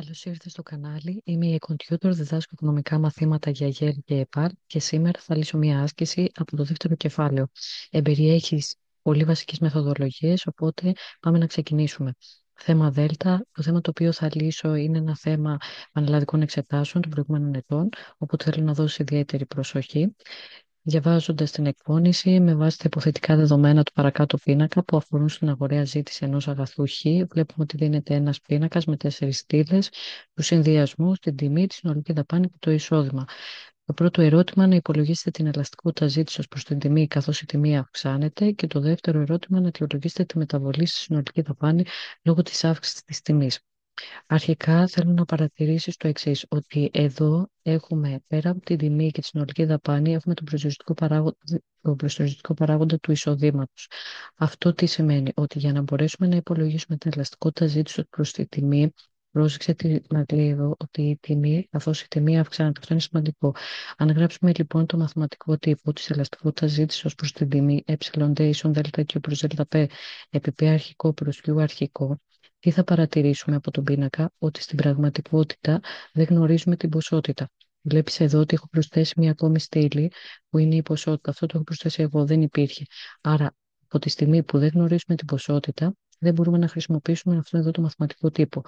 Καλώς ήρθες στο κανάλι. Είμαι η Εκοντιούτορ, διδάσκω οικονομικά μαθήματα για ΓΕΛ και ΕΠΑΡ και σήμερα θα λύσω μια άσκηση από το δεύτερο κεφάλαιο. Εμπεριέχει πολύ βασικές μεθοδολογίες, οπότε πάμε να ξεκινήσουμε. Θέμα Δέλτα. Το θέμα το οποίο θα λύσω είναι ένα θέμα πανελλαδικών εξετάσεων των προηγούμενων ετών, οπότε θέλω να δώσω ιδιαίτερη προσοχή. Διαβάζοντα την εκπόνηση με βάση τα υποθετικά δεδομένα του παρακάτω πίνακα που αφορούν στην αγοραία ζήτηση ενό αγαθού Χ, βλέπουμε ότι δίνεται ένα πίνακα με 4 στήλε, του συνδυασμού, την τιμή, τη συνολική δαπάνη και το εισόδημα. Το πρώτο ερώτημα να υπολογίσετε την ελαστικότητα ζήτηση ω προ την τιμή, καθώ η τιμή αυξάνεται. Και το δεύτερο ερώτημα να αιτιολογήσετε τη μεταβολή στη συνολική δαπάνη λόγω τη αύξηση τη τιμή. Αρχικά θέλω να παρατηρήσεις το εξής, ότι εδώ έχουμε πέρα από την τιμή και τη συνολική δαπάνη, έχουμε τον προσδιοριστικό παράγοντα του εισοδήματος. Αυτό τι σημαίνει, ότι για να μπορέσουμε να υπολογίσουμε την ελαστικότητα ζήτηση προς τη τιμή, πρόσεξε τι να λέει εδώ, ότι η τιμή, καθώς η τιμή αυξάνεται, αυτό είναι σημαντικό. Αν γράψουμε λοιπόν το μαθηματικό τύπο της ελαστικότητας ζήτησης ως προς την τιμή, εD ίσον ΔQ προς ΔΠ επί P αρχικό προς Q αρχικό, τι θα παρατηρήσουμε από τον πίνακα, ότι στην πραγματικότητα δεν γνωρίζουμε την ποσότητα. Βλέπεις εδώ ότι έχω προσθέσει μια ακόμη στήλη που είναι η ποσότητα. Αυτό το έχω προσθέσει εγώ, δεν υπήρχε. Άρα, από τη στιγμή που δεν γνωρίζουμε την ποσότητα, δεν μπορούμε να χρησιμοποιήσουμε αυτό εδώ το μαθηματικό τύπο.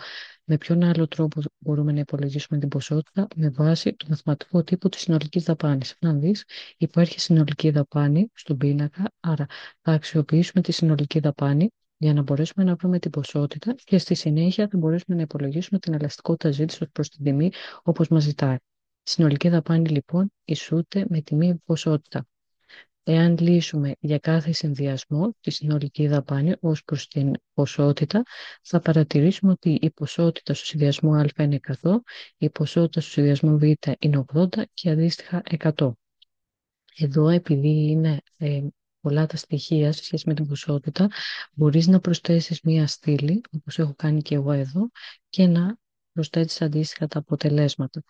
Με ποιον άλλο τρόπο μπορούμε να υπολογίσουμε την ποσότητα? Με βάση το μαθηματικό τύπο της συνολικής δαπάνης. Αν δεις, υπάρχει συνολική δαπάνη στον πίνακα, άρα θα αξιοποιήσουμε τη συνολική δαπάνη για να μπορέσουμε να βρούμε την ποσότητα και στη συνέχεια θα μπορέσουμε να υπολογίσουμε την ελαστικότητα ζήτηση προς την τιμή όπως μας ζητάει. Η συνολική δαπάνη λοιπόν ισούται με τιμή ποσότητα. Εάν λύσουμε για κάθε συνδυασμό τη συνολική δαπάνη ως προς την ποσότητα, θα παρατηρήσουμε ότι η ποσότητα στο συνδυασμό Α είναι 100, η ποσότητα στο συνδυασμό Β είναι 80 και αντίστοιχα 100. Εδώ, επειδή είναι πολλά τα στοιχεία σε σχέση με την ποσότητα, μπορείς να προσθέσεις μία στήλη, όπως έχω κάνει και εγώ εδώ, και να προσθέσεις αντίστοιχα τα αποτελέσματα.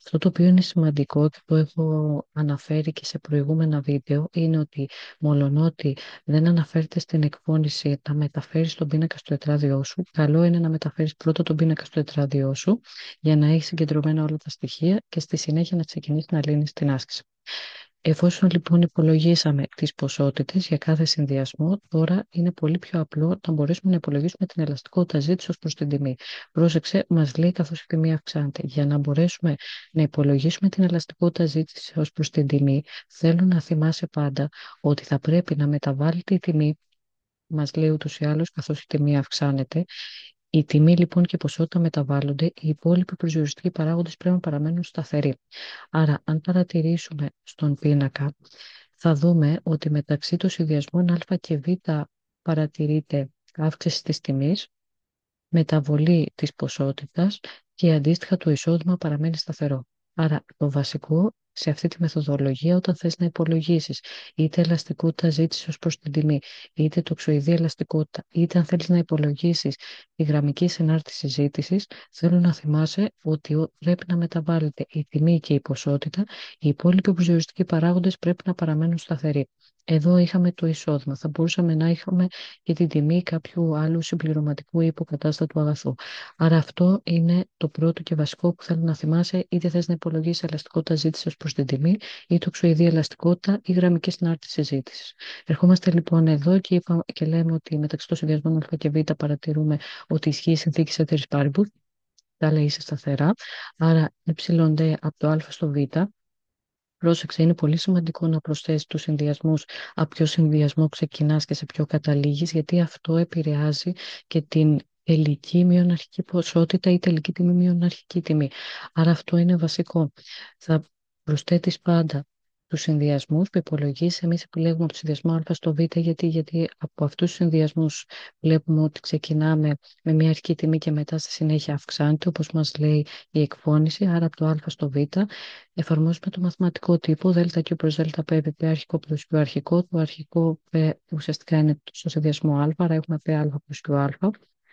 Αυτό το οποίο είναι σημαντικό και το έχω αναφέρει και σε προηγούμενα βίντεο είναι ότι μολονότι δεν αναφέρεται στην εκπόνηση να μεταφέρεις τον πίνακα στο τετράδιό σου, καλό είναι να μεταφέρεις πρώτα τον πίνακα στο τετράδιό σου για να έχεις συγκεντρωμένα όλα τα στοιχεία και στη συνέχεια να ξεκινήσεις να λύνεις την άσκηση. Εφόσον λοιπόν υπολογίσαμε τις ποσότητες για κάθε συνδυασμό, τώρα είναι πολύ πιο απλό να μπορέσουμε να υπολογίσουμε την ελαστικότητα ζήτηση ως προς την τιμή. Πρόσεξε, μας λέει καθώς η τιμή αυξάνεται. Για να μπορέσουμε να υπολογίσουμε την ελαστικότητα ζήτηση ως προς την τιμή, θέλω να θυμάσαι πάντα ότι θα πρέπει να μεταβάλλεται η τιμή, μας λέει ούτως ή άλλως καθώς η τιμή αυξάνεται. Η τιμή λοιπόν και η ποσότητα μεταβάλλονται, οι υπόλοιποι προσδιοριστικοί παράγοντες πρέπει να παραμένουν σταθεροί. Άρα, αν παρατηρήσουμε στον πίνακα, θα δούμε ότι μεταξύ των συνδυασμών Α και Β παρατηρείται αύξηση της τιμής, μεταβολή της ποσότητας και αντίστοιχα το εισόδημα παραμένει σταθερό. Άρα το βασικό σε αυτή τη μεθοδολογία, όταν θες να υπολογίσεις είτε ελαστικότητα ζήτηση ως προς την τιμή, είτε τοξοειδή ελαστικότητα, είτε αν θέλεις να υπολογίσεις τη γραμμική συνάρτηση ζήτησης, θέλω να θυμάσαι ότι πρέπει να μεταβάλλεται η τιμή και η ποσότητα, οι υπόλοιποι προσδιοριστικοί παράγοντες πρέπει να παραμένουν σταθεροί. Εδώ είχαμε το εισόδημα. Θα μπορούσαμε να είχαμε και την τιμή κάποιου άλλου συμπληρωματικού ή υποκατάστατου αγαθού. Άρα αυτό είναι το πρώτο και βασικό που θέλω να θυμάσαι, είτε θες να υπολογίσεις ελαστικότητα ζήτηση ως προς την τιμή, ή τοξοειδή ελαστικότητα ή γραμμική συνάρτηση ζήτηση. Ερχόμαστε λοιπόν εδώ και λέμε ότι μεταξύ των συνδυασμών Α και Β παρατηρούμε ότι ισχύει η συνθήκη σε paribus, τα άλλα είσαι σταθερά. Άρα εD από το Α στο Β. Πρόσεξε, είναι πολύ σημαντικό να προσθέσεις τους συνδυασμούς, από ποιο συνδυασμό ξεκινάς και σε ποιο καταλήγεις, γιατί αυτό επηρεάζει και την τελική μειοναρχική ποσότητα ή τελική τιμή μειοναρχική τιμή. Άρα αυτό είναι βασικό. Θα προσθέτεις πάντα τους συνδυασμούς που υπολογίσεις. Εμείς επιλέγουμε από το συνδυασμό Α στο Β, γιατί από αυτούς τους συνδυασμούς βλέπουμε ότι ξεκινάμε με μια αρχική τιμή και μετά στη συνέχεια αυξάνεται, όπως μας λέει η εκφώνηση. Άρα από το Α στο Β εφαρμόζουμε το μαθηματικό τύπο ΔQ προς ΔΠ επί P αρχικό προς Q αρχικό. Το αρχικό P ουσιαστικά είναι στο συνδυασμό Α, άρα έχουμε PA προς QA.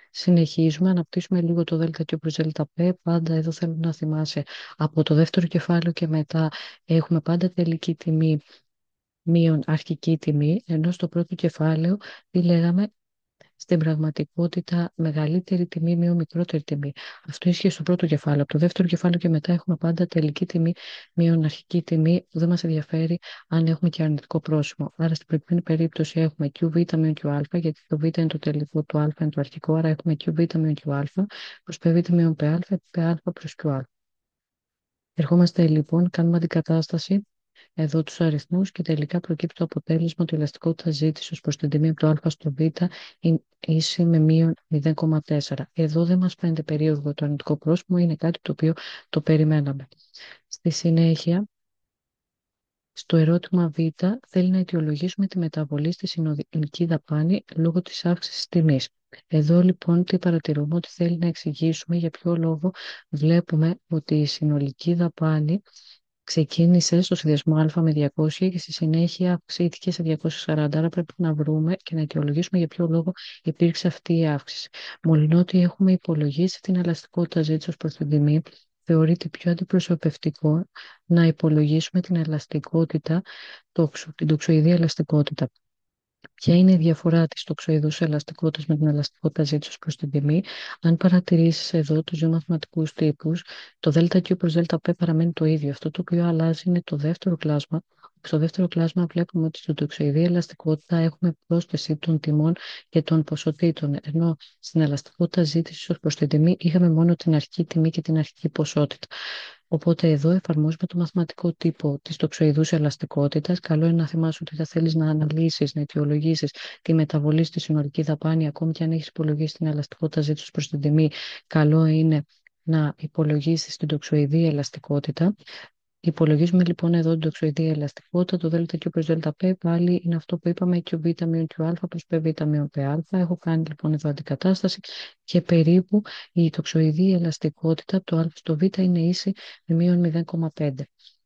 Συνεχίζουμε, αναπτύσσουμε λίγο το ΔQ προς ΔΠ. Πάντα εδώ θέλω να θυμάσαι από το δεύτερο κεφάλαιο και μετά έχουμε πάντα τελική τιμή μείον αρχική τιμή, ενώ στο πρώτο κεφάλαιο τι λέγαμε? στην πραγματικότητα μεγαλύτερη τιμή μείον μικρότερη τιμή. Αυτό ισχύει στο πρώτο κεφάλαιο. Από το δεύτερο κεφάλαιο και μετά έχουμε πάντα τελική τιμή μείον αρχική τιμή που δεν μας ενδιαφέρει αν έχουμε και αρνητικό πρόσημο. Άρα στην προηγούμενη περίπτωση έχουμε QV μείον QA, γιατί το Β είναι το τελικό, το Α είναι το αρχικό, άρα έχουμε QV μείον QA προς PV μείον PA, PA προς QA. Ερχόμαστε λοιπόν, κάνουμε αντικατάσταση εδώ τους αριθμούς και τελικά προκύπτει το αποτέλεσμα ότι η ελαστικότητα ζήτησης προς την τιμή από το α στο β είναι ίση με μείον 0,4. Εδώ δεν μας φαίνεται περίεργο το αρνητικό πρόσημο, είναι κάτι το οποίο το περιμέναμε. Στη συνέχεια, στο ερώτημα Β, θέλει να αιτιολογήσουμε τη μεταβολή στη συνολική δαπάνη λόγω της αύξησης τιμής. Εδώ λοιπόν τι παρατηρούμε, ότι θέλει να εξηγήσουμε για ποιο λόγο βλέπουμε ότι η συνολική δαπάνη ξεκίνησε στο συνδυασμό Α με 200 και στη συνέχεια αυξήθηκε σε 240. Άρα πρέπει να βρούμε και να αιτιολογήσουμε για ποιο λόγο υπήρξε αυτή η αύξηση. Μολονότι έχουμε υπολογίσει την ελαστικότητα ζήτησης προς την τιμή, θεωρείται πιο αντιπροσωπευτικό να υπολογίσουμε την ελαστικότητα, την τοξοειδή ελαστικότητα. Ποια είναι η διαφορά της τοξοειδούς ελαστικότητας με την ελαστικότητα ζήτησης προς την τιμή? Αν παρατηρήσεις εδώ τους δύο μαθηματικούς τύπους, το ΔQ προς ΔΠ παραμένει το ίδιο. Αυτό το οποίο αλλάζει είναι το δεύτερο κλάσμα. Στο δεύτερο κλάσμα βλέπουμε ότι στην τοξοειδή ελαστικότητα έχουμε πρόσθεση των τιμών και των ποσοτήτων, ενώ στην ελαστικότητα ζήτησης ως προς την τιμή είχαμε μόνο την αρχική τιμή και την αρχική ποσότητα. Οπότε εδώ εφαρμόζουμε το μαθηματικό τύπο της τοξοειδούς ελαστικότητας. Καλό είναι να θυμάσαι ότι θα θέλεις να αναλύσεις, να αιτιολογήσεις τη μεταβολή στη συνολική δαπάνη, ακόμη και αν έχεις υπολογίσει την ελαστικότητα ζήτησης προς την τιμή. Καλό είναι να υπολογίσεις την τοξοειδή ελαστικότητα. Υπολογίζουμε λοιπόν εδώ την τοξοειδή ελαστικότητα, το ΔQ προς ΔΠ, πάλι είναι αυτό που είπαμε, Qβ μείον QA προς Pβ μείον PA. Έχω κάνει λοιπόν εδώ αντικατάσταση και περίπου η τοξοειδή ελαστικότητα, το α στο β είναι ίση με μείον 0,5.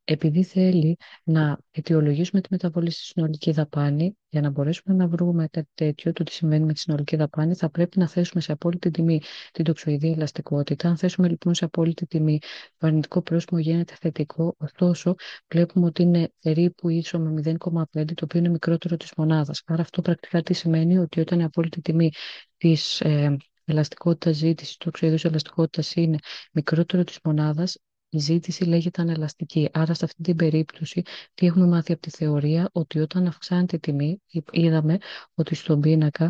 Επειδή θέλει να αιτιολογήσουμε τη μεταβολή στη συνολική δαπάνη, για να μπορέσουμε να βρούμε κάτι τέτοιο, το τι συμβαίνει με τη συνολική δαπάνη, θα πρέπει να θέσουμε σε απόλυτη τιμή την τοξοειδή ελαστικότητα. Αν θέσουμε λοιπόν σε απόλυτη τιμή, το αρνητικό πρόσημο γίνεται θετικό, ωστόσο βλέπουμε ότι είναι περίπου ίσο με 0,5, το οποίο είναι μικρότερο της μονάδας. Άρα αυτό πρακτικά τι σημαίνει? Ότι όταν η απόλυτη τιμή της ελαστικότητα ζήτηση, του τοξοειδούς ελαστικότητας είναι μικρότερο της μονάδας, η ζήτηση λέγεται ανελαστική. Άρα, σε αυτή την περίπτωση, τι έχουμε μάθει από τη θεωρία? Ότι όταν αυξάνεται η τιμή, είδαμε ότι στον πίνακα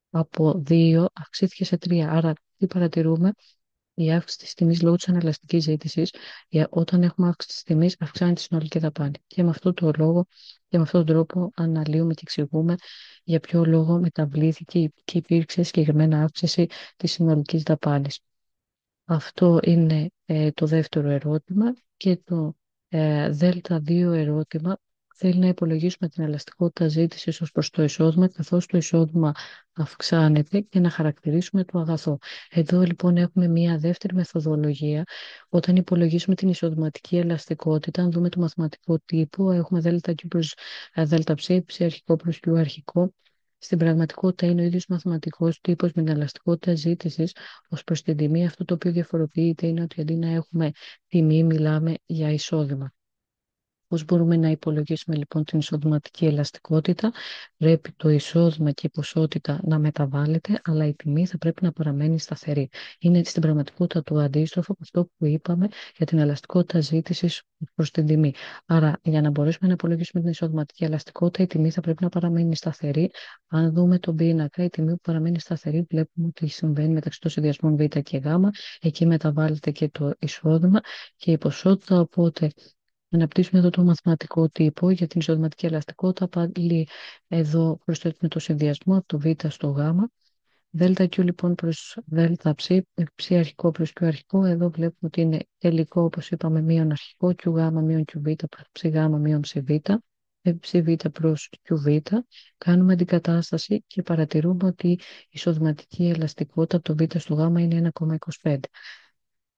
από 2 αυξήθηκε σε 3. Άρα, τι παρατηρούμε? Η αύξηση τη τιμή λόγω τη ανελαστική ζήτηση, όταν έχουμε αύξηση τη τιμή, αυξάνει τη συνολική δαπάνη. Και με αυτόν τον λόγο και με αυτόν τον τρόπο αναλύουμε και εξηγούμε για ποιο λόγο μεταβλήθηκε και υπήρξε συγκεκριμένα αύξηση τη συνολική δαπάνη. Αυτό είναι το δεύτερο ερώτημα και το Δ2 ερώτημα θέλει να υπολογίσουμε την ελαστικότητα ζήτησης ως προς το εισόδημα, καθώς το εισόδημα αυξάνεται, και να χαρακτηρίσουμε το αγαθό. Εδώ λοιπόν έχουμε μία δεύτερη μεθοδολογία. Όταν υπολογίσουμε την εισοδηματική ελαστικότητα, αν δούμε το μαθηματικό τύπο, έχουμε ΔQ προς ΔΨ, ψ αρχικό προς Q αρχικό. Στην πραγματικότητα είναι ο ίδιος μαθηματικός τύπος με την ελαστικότητα ζήτησης ως προς την τιμή. Αυτό το οποίο διαφοροποιείται είναι ότι αντί να έχουμε τιμή, μιλάμε για εισόδημα. Πώς μπορούμε να υπολογίσουμε λοιπόν την εισοδηματική ελαστικότητα? Πρέπει το εισόδημα και η ποσότητα να μεταβάλλεται, αλλά η τιμή θα πρέπει να παραμένει σταθερή. Είναι στην πραγματικότητα το αντίστροφο από αυτό που είπαμε για την ελαστικότητα ζήτησης προς την τιμή. Άρα, για να μπορέσουμε να υπολογίσουμε την εισοδηματική ελαστικότητα, η τιμή θα πρέπει να παραμένει σταθερή. Αν δούμε τον πίνακα, η τιμή που παραμένει σταθερή, βλέπουμε ότι συμβαίνει μεταξύ των συνδυασμών Β και Γ. Εκεί μεταβάλλεται και το εισόδημα και η ποσότητα, οπότε αναπτύσσουμε εδώ το μαθηματικό τύπο για την εισοδηματική ελαστικότητα. Πάλι εδώ προσθέτουμε το συνδυασμό από το Β στο Γ. ΔQ λοιπόν προς ΔΨ, ψ αρχικό προς Q αρχικό. Εδώ βλέπουμε ότι είναι τελικό, όπως είπαμε, μείον αρχικό, QΓ μείον QΒ προς ψΓ μείον ψΒ, ψΒ προς QΒ. Κάνουμε αντικατάσταση και παρατηρούμε ότι η εισοδηματική ελαστικότητα από το Β στο Γ είναι 1,25.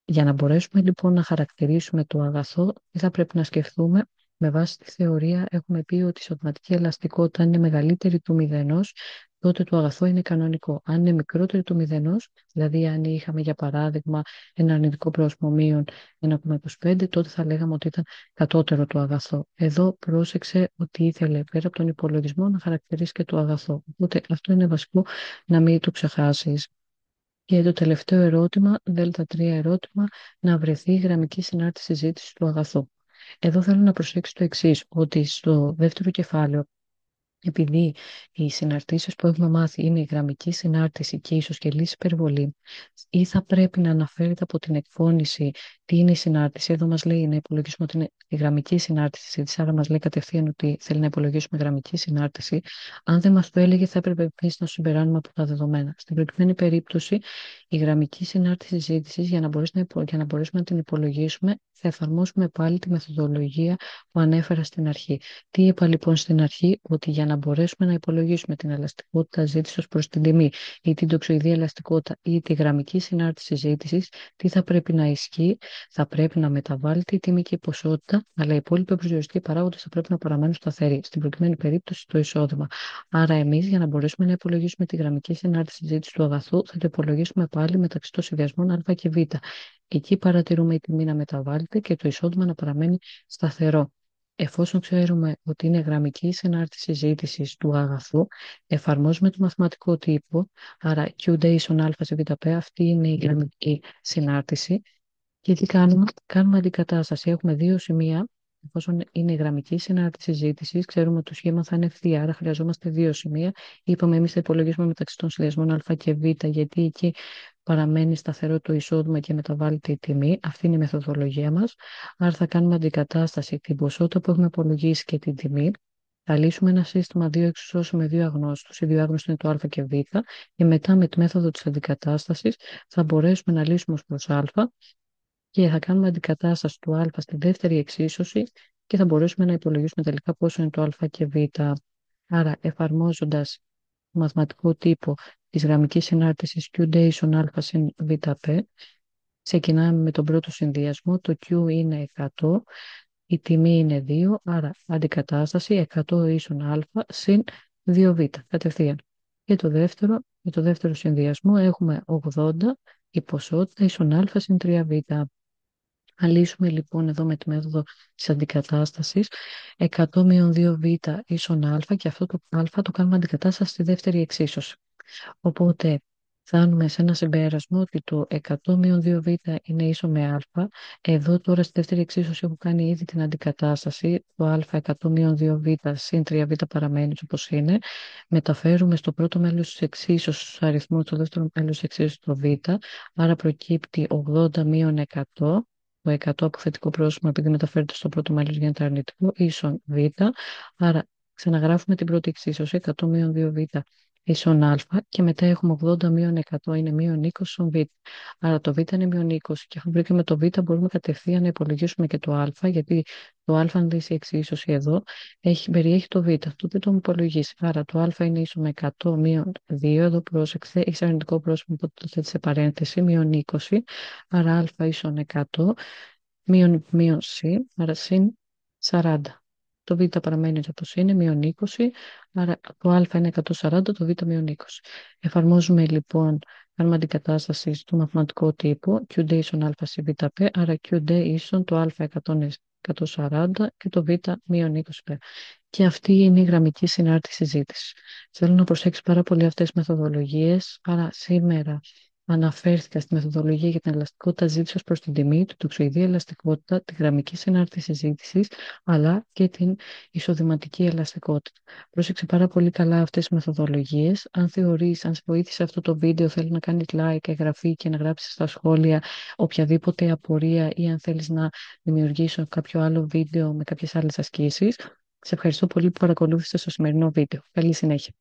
Για να μπορέσουμε λοιπόν να χαρακτηρίσουμε το αγαθό, τι θα πρέπει να σκεφτούμε? Με βάση τη θεωρία έχουμε πει ότι η ισοδηματική ελαστικότητα αν είναι μεγαλύτερη του μηδενός, τότε το αγαθό είναι κανονικό. Αν είναι μικρότερη του μηδενός, δηλαδή αν είχαμε για παράδειγμα ένα αρνητικό πρόσημο μείον 1,25, τότε θα λέγαμε ότι ήταν κατώτερο το αγαθό. Εδώ πρόσεξε ότι ήθελε πέρα από τον υπολογισμό να χαρακτηρίσει και το αγαθό. Οπότε αυτό είναι βασικό να μην το ξεχάσεις. Και το τελευταίο ερώτημα, Δ3 ερώτημα, να βρεθεί η γραμμική συνάρτηση συζήτηση του αγαθού. Εδώ θέλω να προσέξεις το εξής, ότι στο δεύτερο κεφάλαιο, επειδή οι συναρτήσεις που έχουμε μάθει είναι η γραμμική συνάρτηση και η ισοσκελής υπερβολή, ή θα πρέπει να αναφέρεται από την εκφώνηση τι είναι η συνάρτηση. Εδώ μας λέει να υπολογίσουμε ότι είναι η γραμμική συνάρτηση, άρα μας λέει κατευθείαν ότι θέλει να υπολογίσουμε γραμμική συνάρτηση. Αν δεν μας το έλεγε, θα έπρεπε επίσης να συμπεράνουμε από τα δεδομένα. Στην προκειμένη περίπτωση, η γραμμική συνάρτηση ζήτησης, για να μπορέσουμε να την υπολογίσουμε, θα εφαρμόσουμε πάλι τη μεθοδολογία που ανέφερα στην αρχή. Τι είπα λοιπόν στην αρχή? Ότι για να μπορέσουμε να υπολογίσουμε την ελαστικότητα ζήτηση ως προς την τιμή ή την τοξοειδή ελαστικότητα ή τη γραμμική συνάρτηση ζήτηση, τι θα πρέπει να ισχύει? Θα πρέπει να μεταβάλλεται η τιμή και η ποσότητα, αλλά οι υπόλοιποι προσδιοριστικοί παράγοντε θα πρέπει να παραμένουν σταθεροί. Στην προκειμένη περίπτωση, το εισόδημα. Άρα, εμεί για να μπορέσουμε να υπολογίσουμε τη γραμμική συνάρτηση ζήτηση του αγαθού, θα το υπολογίσουμε πάλι μεταξύ των συνδυασμών Α και Β. Εκεί παρατηρούμε η τιμή να μεταβάλλεται και το εισόδημα να παραμένει σταθερό. Εφόσον ξέρουμε ότι είναι γραμμική η συνάρτηση ζήτηση του αγαθού, εφαρμόζουμε το μαθηματικό τύπο, άρα Q ίσον α σε βp, αυτή είναι η γραμμική συνάρτηση. Και τι κάνουμε? Κάνουμε αντικατάσταση. Έχουμε δύο σημεία. Εφόσον είναι η γραμμική συνάρτηση ζήτηση, ξέρουμε ότι το σχήμα θα είναι ευθεία, άρα χρειαζόμαστε δύο σημεία. Είπαμε εμεί θα υπολογίσουμε μεταξύ των συνδυασμών α και β, γιατί εκεί παραμένει σταθερό το εισόδημα και μεταβάλλεται η τιμή. Αυτή είναι η μεθοδολογία μα. Άρα θα κάνουμε αντικατάσταση την ποσότητα που έχουμε υπολογίσει και την τιμή. Θα λύσουμε ένα σύστημα δύο εξισώσεων με δύο αγνώστους. Οι δύο άγνωστοι είναι το α και β. Και μετά με τη μέθοδο της αντικατάστασης θα μπορέσουμε να λύσουμε ως προς α και θα κάνουμε αντικατάσταση του α στη δεύτερη εξίσωση και θα μπορέσουμε να υπολογίσουμε τελικά πόσο είναι το α και β. Άρα, εφαρμόζοντας το μαθηματικό τύπο της γραμμικής συνάρτησης Q ίσον α συν βp, ξεκινάμε με τον πρώτο συνδυασμό. Το Q είναι 100, η τιμή είναι 2, άρα αντικατάσταση 100 ίσον α συν 2β, κατευθείαν. Και με το δεύτερο συνδυασμό έχουμε 80, η ποσότητα ίσον α συν 3β. Αν λύσουμε λοιπόν εδώ με τη μέθοδο της αντικατάστασης, 100 μείον 2β ίσον α, και αυτό το α το κάνουμε αντικατάσταση στη δεύτερη εξίσωση. Οπότε φτάνουμε σε ένα συμπέρασμα ότι το 100 μείον 2β είναι ίσο με α. Εδώ τώρα στη δεύτερη εξίσωση έχω κάνει ήδη την αντικατάσταση. Το α 100 μείον 2β συν 3β παραμένει όπως είναι. Μεταφέρουμε στο πρώτο μέλος της εξίσωσης στους αριθμούς, στο δεύτερο μέλος της εξίσωσης το β. Άρα προκύπτει 80 μείον 100. Το 100 από θετικό πρόσημο, επειδή μεταφέρεται στο πρώτο μέλος, γίνεται αρνητικό, ίσον β. Άρα ξαναγράφουμε την πρώτη εξίσωση, 100 μείον 2β ίσον α, και μετά έχουμε 80 μείον 100 είναι μείον 20 ίσον β. Άρα το β είναι μείον 20 και αφού βρήκαμε το β μπορούμε κατευθείαν να υπολογίσουμε και το α, γιατί το α αν δεις η εξίσωση εδώ περιέχει το β, αυτό δεν το υπολογίσει. Άρα το α είναι ίσο με 100 μείον 2, εδώ πρόσεξε, έχει αρνητικό πρόσημο, οπότε το θέτει σε παρένθεση, μείον 20, άρα α ίσον 100, μείον σ, άρα συν 40. Το β παραμένει όπως είναι, μείον 20, άρα το α είναι 140, το β μείον 20. Εφαρμόζουμε λοιπόν, κάνουμε αντικατάσταση στο μαθηματικό τύπο, Q ίσον α σε βp, άρα Q ίσον το α 140 και το β μείον 20. Και αυτή είναι η γραμμική συνάρτηση ζήτηση. Θέλω να προσέξεις πάρα πολύ αυτές τις μεθοδολογίες, άρα σήμερα αναφέρθηκα στη μεθοδολογία για την ελαστικότητα ζήτηση ως προς την τιμή, την τοξοειδή ελαστικότητα, τη γραμμική συνάρτηση ζήτησης, αλλά και την εισοδηματική ελαστικότητα. Πρόσεξε πάρα πολύ καλά αυτές τις μεθοδολογίες. Αν θεωρείς, αν σε βοήθησε αυτό το βίντεο, θέλει να κάνεις like, εγγραφή και να γράψεις στα σχόλια οποιαδήποτε απορία ή αν θέλεις να δημιουργήσω κάποιο άλλο βίντεο με κάποιες άλλες ασκήσεις. Σε ευχαριστώ πολύ που παρακολούθησες το σημερινό βίντεο. Καλή συνέχεια.